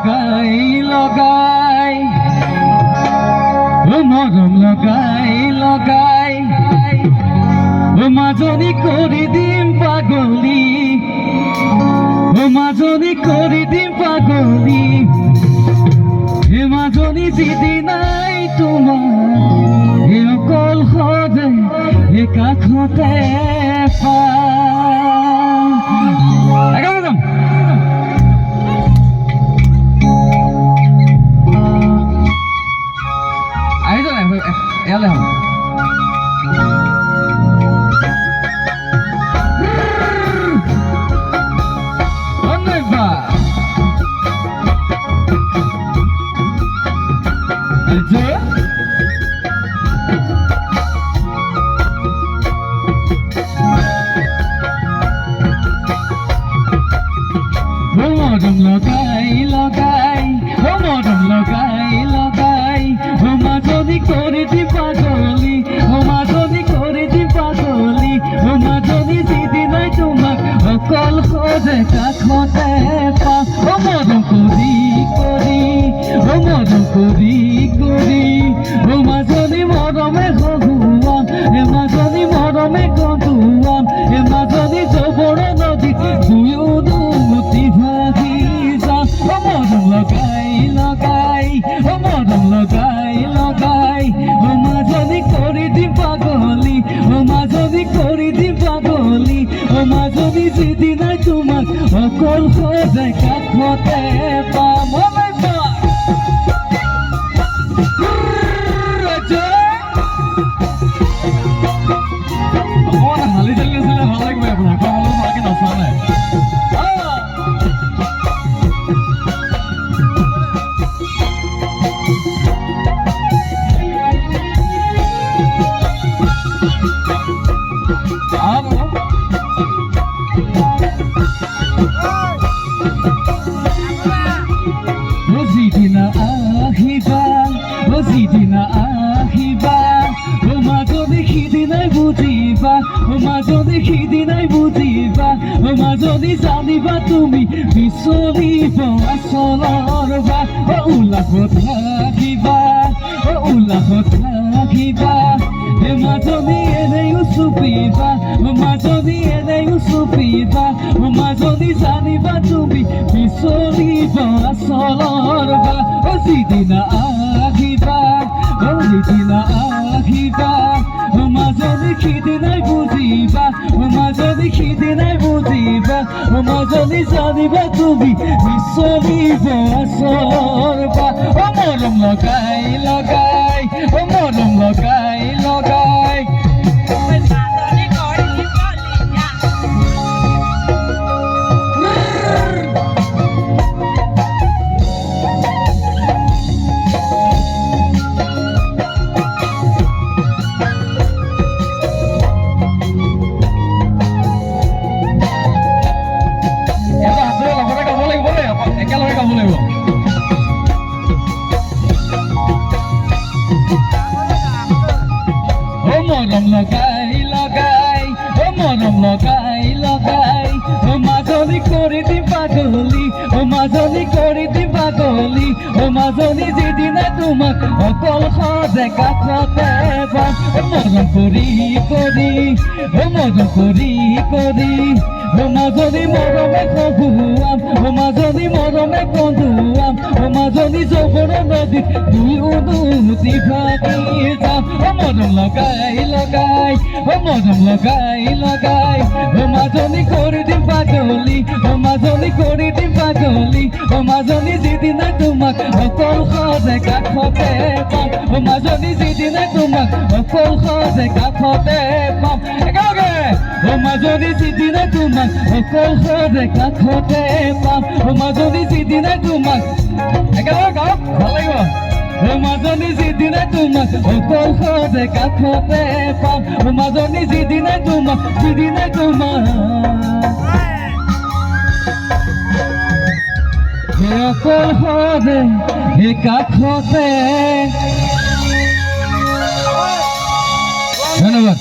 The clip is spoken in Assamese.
লগাই লগাই মৰম লগাই লগাই মাজনী কৰি দিম পাগলী মাজনী কৰি দিম পাগলী মাজনী যিদিনাই তোমাৰ অকল সদে কাষতে মৰম লগাই লগাই মৰম লগাই লগাই মাজনী কৰি দি পাগলী মাজনী কৰি দি পাগলী মাজনী যিদিনাই তোমাক অকল সদে কাষতে পাম মৰম কৰি কৰি মৰম কৰি কৰি মাজনী মৰমে হহুৱাম মাজনী মৰমে কন্দুৱাম মাজনী জবৰ নদী দুয়ো ভাগি যাম মৰম লগাই লগাই মৰম লগাই লগাই মাজনী কৰি দিম পাগলী মাজনী কৰি দিম পাগলী মাজনী যিদিনাই তোমাক অকল সদে কাষতে পাম হালি চালি আছিলে ভাল লাগিব আপোনাৰ ভালকে নচা নাই যিদিনা আহিবা যিদিনা আহিবা মাজনী সিদিনাই বুজিবা মাজনী সিদিনাই বুজিবা মাজনী জানিবা তুমি বিচলিব আচলৰ বা উল্লাসত থাকিবা উল্লাসত থাকিবা মাজনী এনেও চুপিবা মাজনী এনেও চুপিবা মাজনী জানিবা তুমি বিচলিব আচলৰ বা যিদিনা আহিবা যিদিনা আহিবা মাজনী সিদিনাই বুজিবা মাজনী সিদিনাই বুজিবা মাজনী জানিবা তুমি বিচলিব আচলৰ বা মৰম লগাই লগাই মৰম লগাই লগাই একেলগে গাব লাগিব মৰম লগাই লগাই মৰম লগাই লগাই মাজনী কৰি দিম পাগলী মাজনী কৰি দিম পাগলী মাজনী যিদিনা তোমাক অকল সদে কাষতে পাম মৰম কৰি কৰি মৰম কৰি কৰি মাজনী মৰমে হহুৱাম মাজনী মৰমে কন্দুৱাম মাজনী জবৰ নদীত দুয়ো ভাগি যাম মৰম লগাই লগাই মৰম লগাই লগাই মাজনী কৰি দিম পাগলী মাজনী কৰি দিম পাগলী মাজনী যিদিনা তোমাক অকল সদে কাষতে পাম মাজনী যিদিনা তোমাক অকল সদে কাষতে পাম একেলগে মাজনী যিদিনা তোমাক অকল সদে কাষতে পাম মাজনী যিদিনা তোমাক একেলগে গাওক ভাল লাগিব মাজনী যিদিনা তোমাক অকল সদে কাষতে পাম মাজনী যিদিনা তোমাক অকল সদে কাষতে ধন্যবাদ।